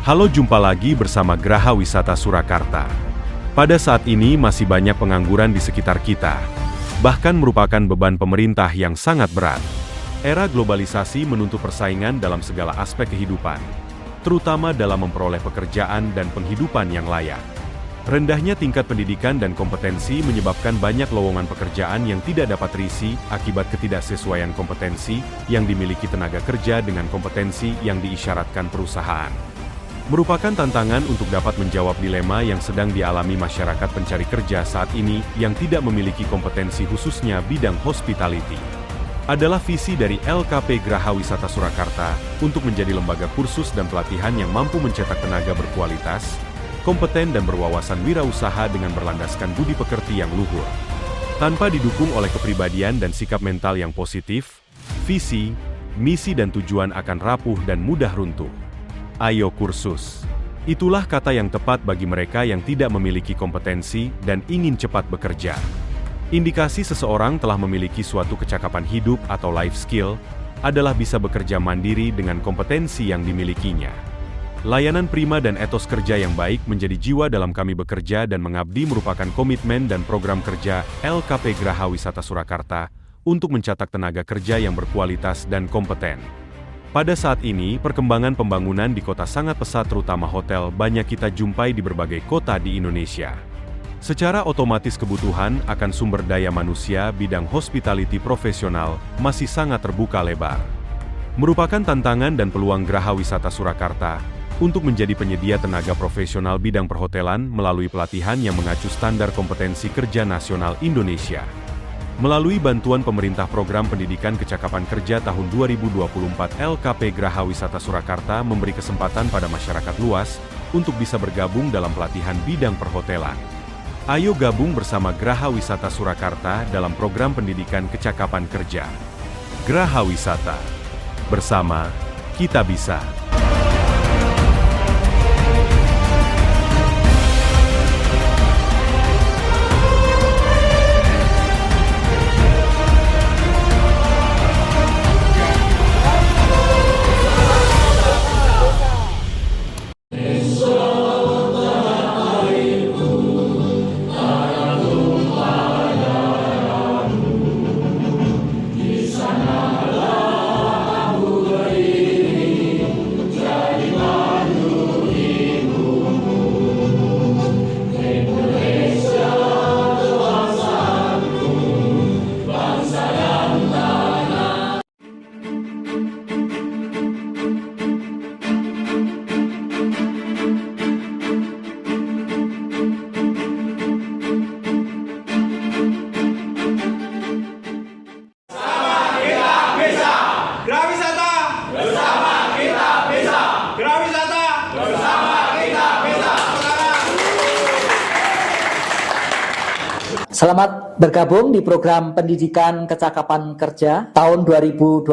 Halo, jumpa lagi bersama Graha Wisata Surakarta. Pada saat ini masih banyak pengangguran di sekitar kita, bahkan merupakan beban pemerintah yang sangat berat. Era globalisasi menuntut persaingan dalam segala aspek kehidupan, terutama dalam memperoleh pekerjaan dan penghidupan yang layak. Rendahnya tingkat pendidikan dan kompetensi menyebabkan banyak lowongan pekerjaan yang tidak dapat terisi akibat ketidaksesuaian kompetensi yang dimiliki tenaga kerja dengan kompetensi yang diisyaratkan perusahaan. Merupakan tantangan untuk dapat menjawab dilema yang sedang dialami masyarakat pencari kerja saat ini yang tidak memiliki kompetensi khususnya bidang hospitality. Adalah visi dari LKP Graha Wisata Surakarta untuk menjadi lembaga kursus dan pelatihan yang mampu mencetak tenaga berkualitas, kompeten dan berwawasan wirausaha dengan berlandaskan budi pekerti yang luhur. Tanpa didukung oleh kepribadian dan sikap mental yang positif, visi, misi dan tujuan akan rapuh dan mudah runtuh. Ayo kursus. Itulah kata yang tepat bagi mereka yang tidak memiliki kompetensi dan ingin cepat bekerja. Indikasi seseorang telah memiliki suatu kecakapan hidup atau life skill adalah bisa bekerja mandiri dengan kompetensi yang dimilikinya. Layanan prima dan etos kerja yang baik menjadi jiwa dalam kami bekerja dan mengabdi merupakan komitmen dan program kerja LKP Graha Wisata Surakarta untuk mencetak tenaga kerja yang berkualitas dan kompeten. Pada saat ini, perkembangan pembangunan di kota sangat pesat, terutama hotel, banyak kita jumpai di berbagai kota di Indonesia. Secara otomatis kebutuhan akan sumber daya manusia bidang hospitality profesional masih sangat terbuka lebar. Merupakan tantangan dan peluang Graha Wisata Surakarta untuk menjadi penyedia tenaga profesional bidang perhotelan melalui pelatihan yang mengacu standar kompetensi kerja nasional Indonesia. Melalui bantuan pemerintah program pendidikan kecakapan kerja tahun 2024, LKP Graha Wisata Surakarta memberi kesempatan pada masyarakat luas untuk bisa bergabung dalam pelatihan bidang perhotelan. Ayo gabung bersama Graha Wisata Surakarta dalam program pendidikan kecakapan kerja. Graha Wisata. Bersama, kita bisa. Selamat bergabung di program pendidikan kecakapan kerja tahun 2024,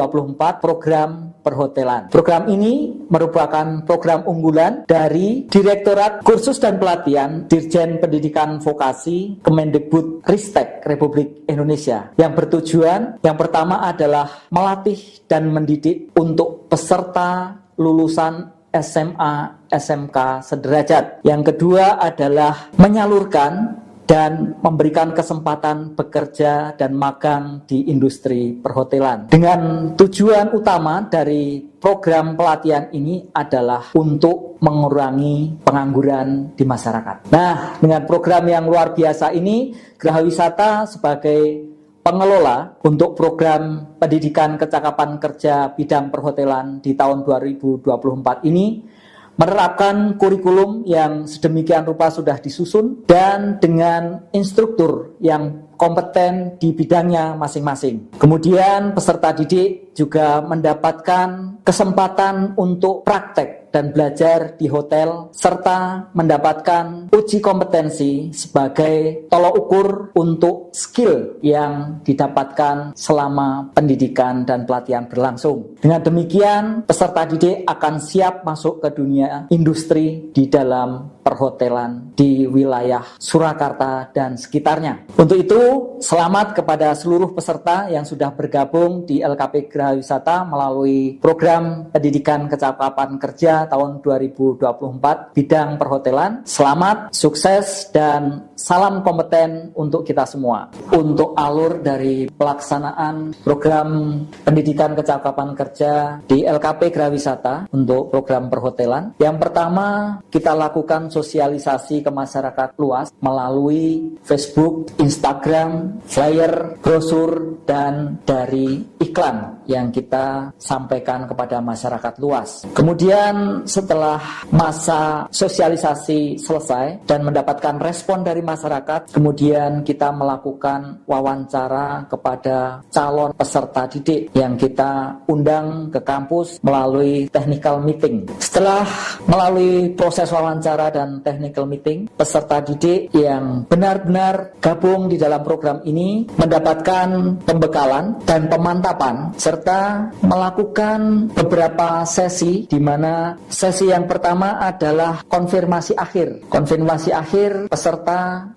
program perhotelan. Program ini merupakan program unggulan dari Direktorat Kursus dan Pelatihan Dirjen Pendidikan Vokasi Kemendikbud Ristek Republik Indonesia, yang bertujuan yang pertama adalah melatih dan mendidik untuk peserta lulusan SMA, SMK sederajat. Yang kedua adalah menyalurkan dan memberikan kesempatan bekerja dan magang di industri perhotelan. Dengan tujuan utama dari program pelatihan ini adalah untuk mengurangi pengangguran di masyarakat. Nah, dengan program yang luar biasa ini, Graha Wisata sebagai pengelola untuk program pendidikan kecakapan kerja bidang perhotelan di tahun 2024 ini menerapkan kurikulum yang sedemikian rupa sudah disusun dan dengan instruktur yang kompeten di bidangnya masing-masing. Kemudian peserta didik juga mendapatkan kesempatan untuk praktek dan belajar di hotel serta mendapatkan uji kompetensi sebagai tolok ukur untuk skill yang didapatkan selama pendidikan dan pelatihan berlangsung. Dengan demikian, peserta didik akan siap masuk ke dunia industri di dalam perhotelan di wilayah Surakarta dan sekitarnya. Untuk itu, itu, selamat kepada seluruh peserta yang sudah bergabung di LKP Geraha Wisata melalui program pendidikan kecakapan kerja tahun 2024 bidang perhotelan. Selamat, sukses, dan salam kompeten untuk kita semua. Untuk alur dari pelaksanaan program pendidikan kecakapan kerja di LKP Geraha Wisata untuk program perhotelan, yang pertama kita lakukan sosialisasi ke masyarakat luas melalui Facebook, Instagram, flyer, brosur, dan dari iklan yang kita sampaikan kepada masyarakat luas. Kemudian setelah masa sosialisasi selesai dan mendapatkan respon dari masyarakat, kemudian kita melakukan wawancara kepada calon peserta didik yang kita undang ke kampus melalui technical meeting. Setelah melalui proses wawancara dan technical meeting, peserta didik yang benar-benar gabung di dalam program ini mendapatkan pembekalan dan pemantapan serta melakukan beberapa sesi, di mana sesi yang pertama adalah konfirmasi akhir. Konfirmasi akhir peserta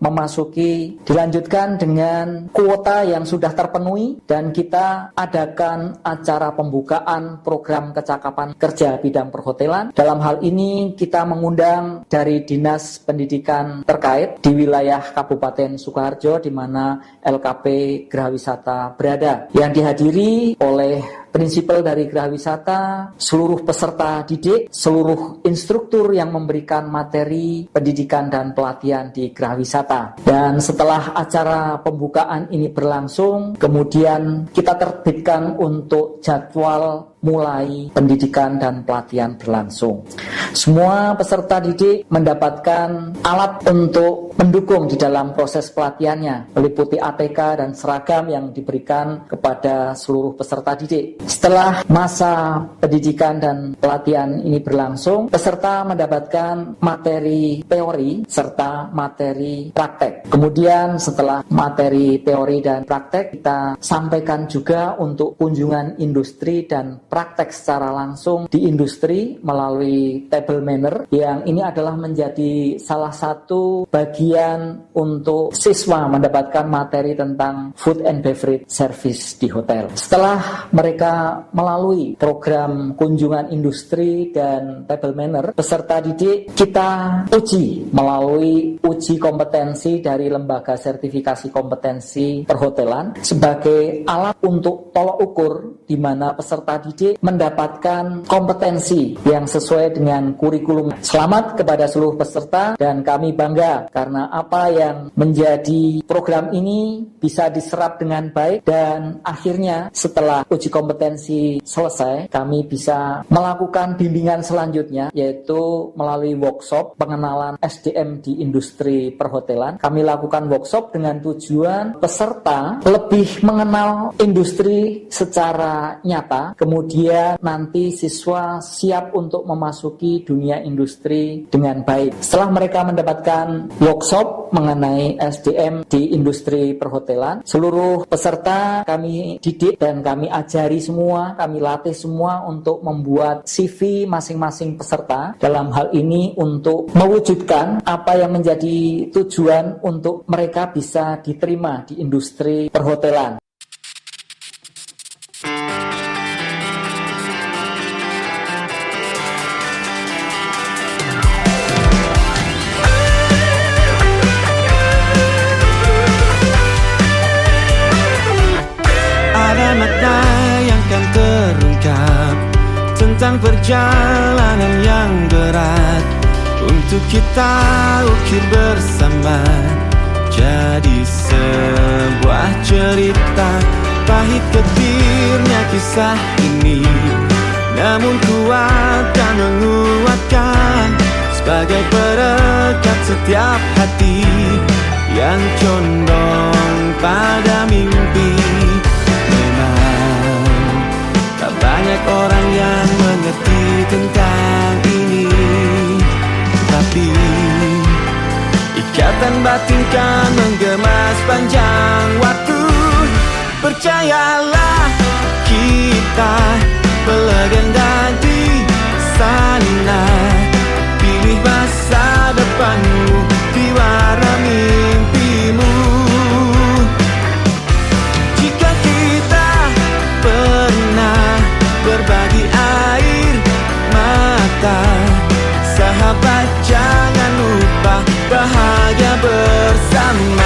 dilanjutkan dengan kuota yang sudah terpenuhi dan kita adakan acara pembukaan program kecakapan kerja bidang perhotelan. Dalam hal ini kita mengundang dari Dinas Pendidikan terkait di wilayah Kabupaten Sukoharjo di mana LKP Geraha Wisata berada, yang dihadiri oleh prinsipal dari Geraha Wisata, seluruh peserta didik, seluruh instruktur yang memberikan materi pendidikan dan pelatihan di Geraha Wisata. Dan setelah acara pembukaan ini berlangsung, kemudian kita terbitkan untuk jadwal mulai pendidikan dan pelatihan berlangsung. Semua peserta didik mendapatkan alat untuk mendukung di dalam proses pelatihannya, meliputi ATK dan seragam yang diberikan kepada seluruh peserta didik. Setelah masa pendidikan dan pelatihan ini berlangsung, peserta mendapatkan materi teori serta materi praktek. Kemudian setelah materi teori dan praktek, kita sampaikan juga untuk kunjungan industri dan praktek secara langsung di industri melalui table manner, yang ini adalah menjadi salah satu bagian untuk siswa mendapatkan materi tentang food and beverage service di hotel. Setelah mereka melalui program kunjungan industri dan table manner, peserta didik kita uji melalui uji kompetensi dari Lembaga Sertifikasi Kompetensi Perhotelan sebagai alat untuk tolok ukur di mana peserta didik mendapatkan kompetensi yang sesuai dengan kurikulum. Selamat kepada seluruh peserta dan kami bangga karena apa yang menjadi program ini bisa diserap dengan baik, dan akhirnya setelah uji kompetensi selesai kami bisa melakukan bimbingan selanjutnya, yaitu melalui workshop pengenalan SDM di industri perhotelan. Kami lakukan workshop dengan tujuan peserta lebih mengenal industri secara nyata, kemudian nanti siswa siap untuk memasuki dunia industri dengan baik. Setelah mereka mendapatkan workshop mengenai SDM di industri perhotelan, seluruh peserta kami didik dan kami ajari semua, kami latih semua untuk membuat CV masing-masing peserta, dalam hal ini untuk mewujudkan apa yang menjadi tujuan untuk mereka bisa diterima di industri perhotelan. Makna yang kan terungkap tentang perjalanan yang berat untuk kita ukir bersama, jadi sebuah cerita pahit getirnya kisah ini, namun kuat dan menguatkan sebagai perekat setiap hati yang condong pada mimpi. Banyak orang yang mengerti tentang ini, tapi ikatan batin kan menggema sepanjang waktu. Percayalah, kita berlegenda di sana. Pilih masa depanmu, di warna mimpimu. One Man